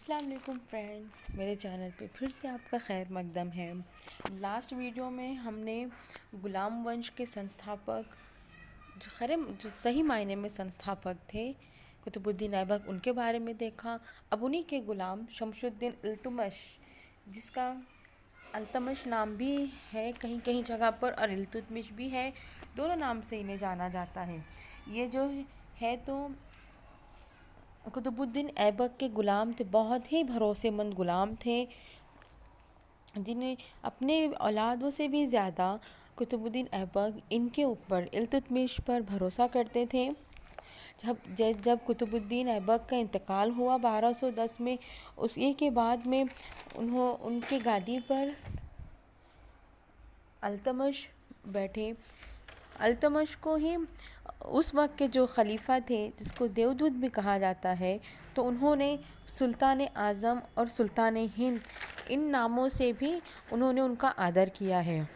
अस्सलाम वालेकुम फ्रेंड्स, मेरे चैनल पे फिर से आपका खैर मकदम है। लास्ट वीडियो में हमने गुलाम वंश के संस्थापक जो सही मायने में संस्थापक थे कुतुबुद्दीन ऐबक, उनके बारे में देखा। अब उन्हीं के गुलाम शमशुद्दीन इल्तुतमिश, जिसका अल्तमश नाम भी है कहीं कहीं जगह पर और इल्तुतमिश भी है, दोनों नाम से इन्हें जाना जाता है। ये जो है तो कुतुबुद्दीन ऐबक के ग़ुलाम थे, बहुत ही भरोसेमंद ग़ुलाम थे, जिन्हें अपने औलादों से भी ज़्यादा कुतुबुद्दीन ऐबक इनके ऊपर इल्तुतमिश पर भरोसा करते थे। जब कुतुबुद्दीन ऐबक का इंतकाल हुआ 1210 में, उसी के बाद में उनके गादी पर अल्तमश बैठे। अल्तमश को ही उस वक्त के जो खलीफा थे, जिसको देवदूत भी कहा जाता है, तो उन्होंने सुल्तान आज़म और सुल्तान हिंद इन नामों से भी उन्होंने उनका आदर किया है।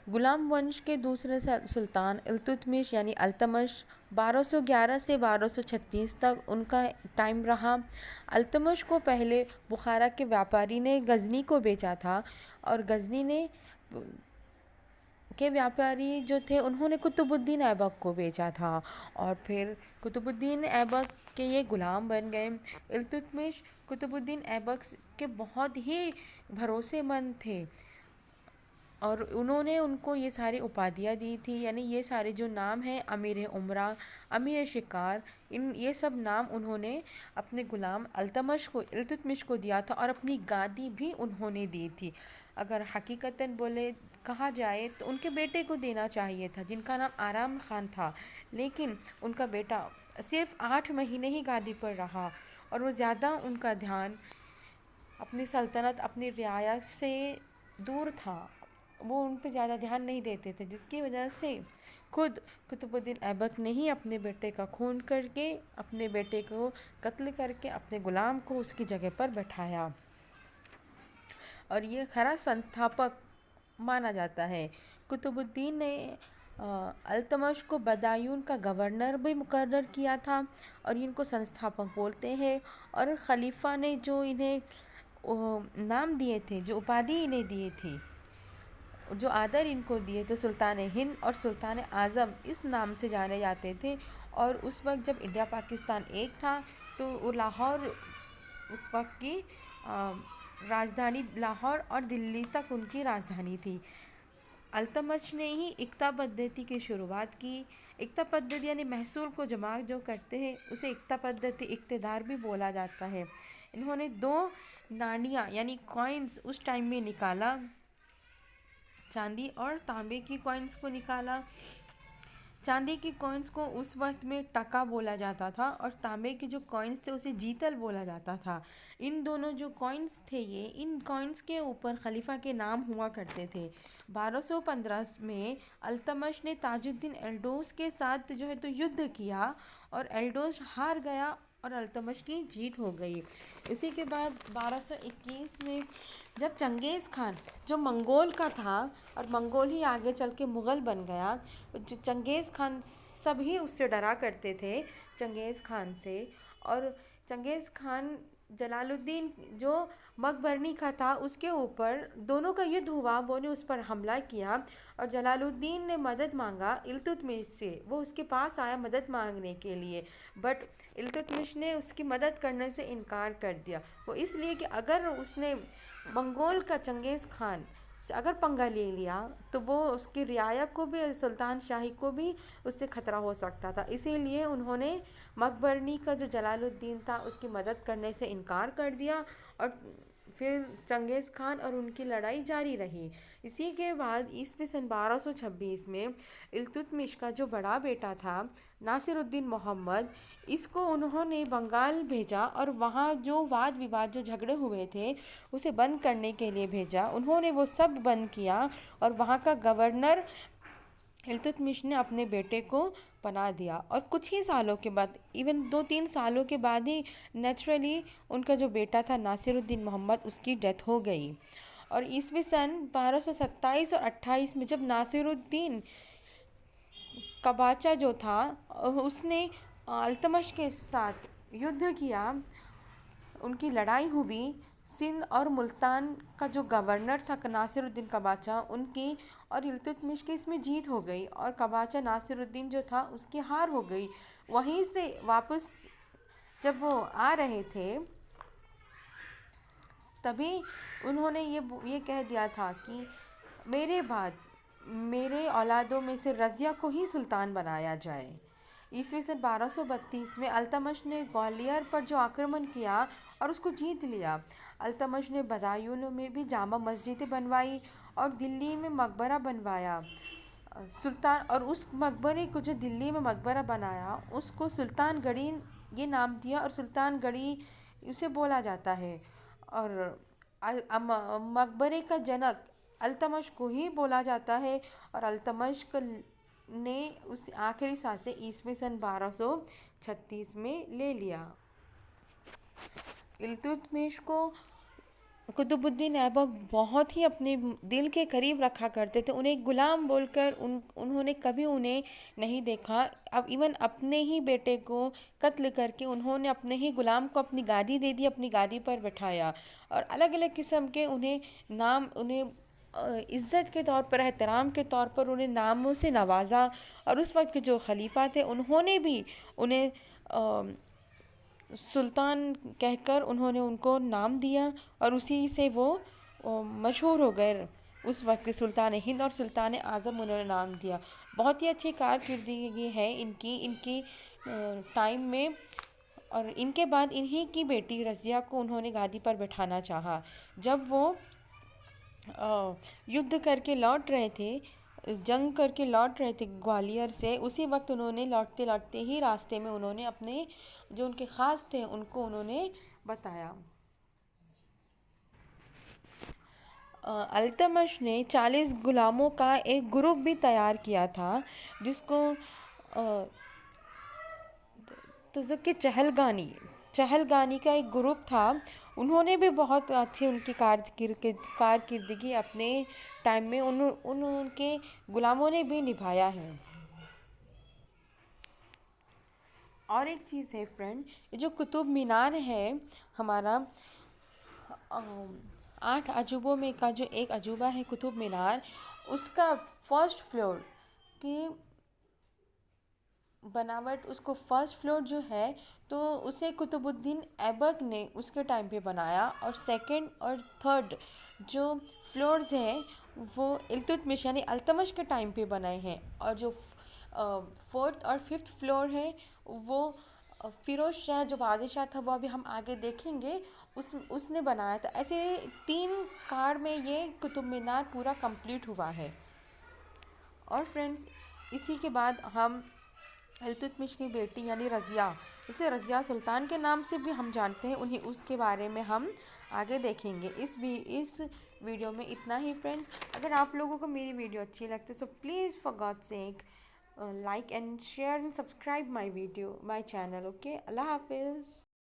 गुलाम वंश के दूसरे सुल्तान इल्तुतमिश यानी अल्तमश 1211 से 1236 तक उनका टाइम रहा। अल्तमश को पहले बुखारा के व्यापारी ने गज़नी को बेचा था और गज़नी के व्यापारी जो थे उन्होंने कुतुबुद्दीन ऐबक को बेचा था और फिर कुतुबुद्दीन ऐबक के ये ग़ुलाम बन गए। इल्तुतमिश कुतुबुद्दीन ऐबक के बहुत ही भरोसेमंद थे और उन्होंने उनको ये सारी उपाधियाँ दी थी, यानी ये सारे जो नाम हैं, अमीर उमरा, अमीर शिकार, ये सब नाम उन्होंने अपने ग़ुलाम अल्तमश को, इल्तुतमिश को दिया था और अपनी गादी भी उन्होंने दी थी। अगर हकीकतन कहा जाए तो उनके बेटे को देना चाहिए था, जिनका नाम आराम खान था, लेकिन उनका बेटा सिर्फ 8 महीने ही गादी पर रहा और वो ज़्यादा उनका ध्यान अपनी सल्तनत, अपनी रियासत से दूर था। वो उन पर ज़्यादा ध्यान नहीं देते थे, जिसकी वजह से खुद कुतुबुद्दीन ऐबक ने ही अपने बेटे का खून करके, अपने बेटे को कत्ल करके अपने ग़ुलाम को उसकी जगह पर बैठाया और ये खरा संस्थापक माना जाता है। कुतुबुद्दीन ने अल्तमश को बदायून का गवर्नर भी मुकर्रर किया था और इनको संस्थापक बोलते हैं। और खलीफा ने जो इन्हें नाम दिए थे, जो उपाधि इन्हें दिए थी, जो आदर इनको दिए थे, सुल्तान हिंद और सुल्तान आज़म इस नाम से जाने जाते थे। और उस वक्त जब इंडिया पाकिस्तान एक था तो वो लाहौर, उस वक्त की राजधानी लाहौर और दिल्ली तक उनकी राजधानी थी। अल्तमश ने ही इक्ता पद्धति की शुरुआत की। इक्ता पद्धति यानी महसूल को जमा जो करते हैं उसे इक्ता पद्धति, इक्तदार भी बोला जाता है। इन्होंने 2 नाणियाँ यानी कॉइन्स उस टाइम में निकाला, चांदी और तांबे की कॉइन्स को निकाला। चांदी की कॉइन्स को उस वक्त में टका बोला जाता था और तांबे के जो कॉइन्स थे उसे जीतल बोला जाता था। इन दोनों जो कॉइन्स थे, इन कॉइन्स के ऊपर खलीफा के नाम हुआ करते थे। 1215 में अल्तमश ने ताजुद्दीन एल्डोस के साथ जो है तो युद्ध किया और एल्डोस हार गया और अल्तमश की जीत हो गई। इसी के बाद 1221 में जब चंगेज़ खान जो मंगोल का था और मंगोल ही आगे चल के मुग़ल बन गया, जो चंगेज़ खान सभी उससे डरा करते थे, चंगेज़ खान से। और चंगेज़ खान जलालुद्दीन जो मकबरनी का था उसके ऊपर दोनों का युद्ध हुआ, वो ने उस पर हमला किया और जलालुद्दीन ने मदद मांगा इल्तुतमिश से। वो उसके पास आया मदद मांगने के लिए, बट इल्तुतमिश ने उसकी मदद करने से इनकार कर दिया। वो इसलिए कि अगर उसने मंगोल का चंगेज़ खान से अगर पंगा ले लिया तो वो उसकी रियाया को भी, सुल्तान शाही को भी उससे ख़तरा हो सकता था। इसीलिए उन्होंने मकबरनी का जो जलालुद्दीन था उसकी मदद करने से इनकार कर दिया और फिर चंगेज़ खान और उनकी लड़ाई जारी रही। इसी के बाद ईस्वी सन 1226 में इल्तुतमिश का जो बड़ा बेटा था नासिरुद्दीन मोहम्मद, इसको उन्होंने बंगाल भेजा और वहाँ जो वाद विवाद, जो झगड़े हुए थे, उसे बंद करने के लिए भेजा। उन्होंने वो सब बंद किया और वहाँ का गवर्नर इल्तुतमिश ने अपने बेटे को बना दिया। और कुछ ही सालों के बाद, इवन 2-3 सालों के बाद ही नेचुरली उनका जो बेटा था नासिरुद्दीन मोहम्मद, उसकी डेथ हो गई। और ईस्वी सन 1227 और 28 में जब नासिरुद्दीन कबाचा जो था उसने अल्तमश के साथ युद्ध किया, उनकी लड़ाई हुई, सिंध और मुल्तान का जो गवर्नर था नासिरुद्दीन कबाचा उनकी और इल्तुतमिश की इसमें जीत हो गई और कबाचा नासिरुद्दीन जो था उसकी हार हो गई। वहीं से वापस जब वो आ रहे थे तभी उन्होंने ये कह दिया था कि मेरे बाद मेरे औलादों में से रज़िया को ही सुल्तान बनाया जाए। ईस्वी सन 1232 में अल्तमश ने ग्वालियर पर जो आक्रमण किया और उसको जीत लिया। अल्तमश ने बदायूं में भी जामा मस्जिदें बनवाई और दिल्ली में मकबरा बनवाया। सुल्तान और उस मकबरे को जो दिल्ली में मकबरा बनाया उसको सुल्तान गढ़ी ये नाम दिया और सुल्तान गढ़ी उसे बोला जाता है। और मकबरे का जनक अल्तमश को ही बोला जाता है और अल्तमश ने उस आखिरी सांसें ईस्वी सन 1236 में ले लिया। इल्तुतमिश को कुतुबुद्दीन ऐबक बहुत ही अपने दिल के करीब रखा करते थे। उन्हें गुलाम बोलकर उन्होंने कभी उन्हें नहीं देखा। अब इवन अपने ही बेटे को कत्ल करके उन्होंने अपने ही गुलाम को अपनी गादी दे दी, अपनी गादी पर बैठाया और अलग अलग किस्म के उन्हें इज़्ज़त के तौर पर, एहतराम के तौर पर उन्हें नामों से नवाजा। और उस वक्त के जो खलीफा थे उन्होंने भी उन्हें सुल्तान कहकर उन्होंने उनको नाम दिया और उसी से वो मशहूर हो गए। उस वक्त के सुल्तान हिंद और सुल्तान आज़म उन्होंने नाम दिया। बहुत ही अच्छी कारकिर्दगी है इनकी टाइम में। और इनके बाद इन्हीं की बेटी रज़िया को उन्होंने गादी पर बैठाना चाहा। जब वो युद्ध करके लौट रहे थे, जंग करके लौट रहे थे ग्वालियर से, उसी वक्त उन्होंने लौटते लौटते ही रास्ते में उन्होंने अपने जो उनके ख़ास थे उनको उन्होंने बताया। अल्तमश ने 40 गुलामों का एक ग्रुप भी तैयार किया था जिसको तो कि चहलगानी का एक ग्रुप था। उन्होंने भी बहुत अच्छी उनकी कारकिर्दगी अपने टाइम में उनके गुलामों ने भी निभाया है। और एक चीज़ है फ्रेंड, ये जो कुतुब मीनार है हमारा 8 अजूबों में का जो एक अजूबा है कुतुब मीनार, उसका फर्स्ट फ्लोर की बनावट, उसको फर्स्ट फ्लोर जो है तो उसे कुतुबुद्दीन ऐबक ने उसके टाइम पे बनाया और सेकंड और थर्ड जो फ्लोर्स हैं वो इल्तुतमिश यानी अल्तमश के टाइम पे बनाए हैं। और जो फोर्थ और फिफ्थ फ्लोर है वो फ़िरोज़ शाह जो बादशाह था वो अभी हम आगे देखेंगे उसने बनाया था। ऐसे 3 कार में ये कुतुब मीनार पूरा कंप्लीट हुआ है। और फ्रेंड्स इसी के बाद हम इल्तुतमिश की बेटी यानी रज़िया, उसे रज़िया सुल्तान के नाम से भी हम जानते हैं, उसके बारे में हम आगे देखेंगे। इस वीडियो में इतना ही फ्रेंड्स। अगर आप लोगों को मेरी वीडियो अच्छी लगती है so please for God sake like and share and subscribe my channel. Okay, अल्लाह हाफिज़।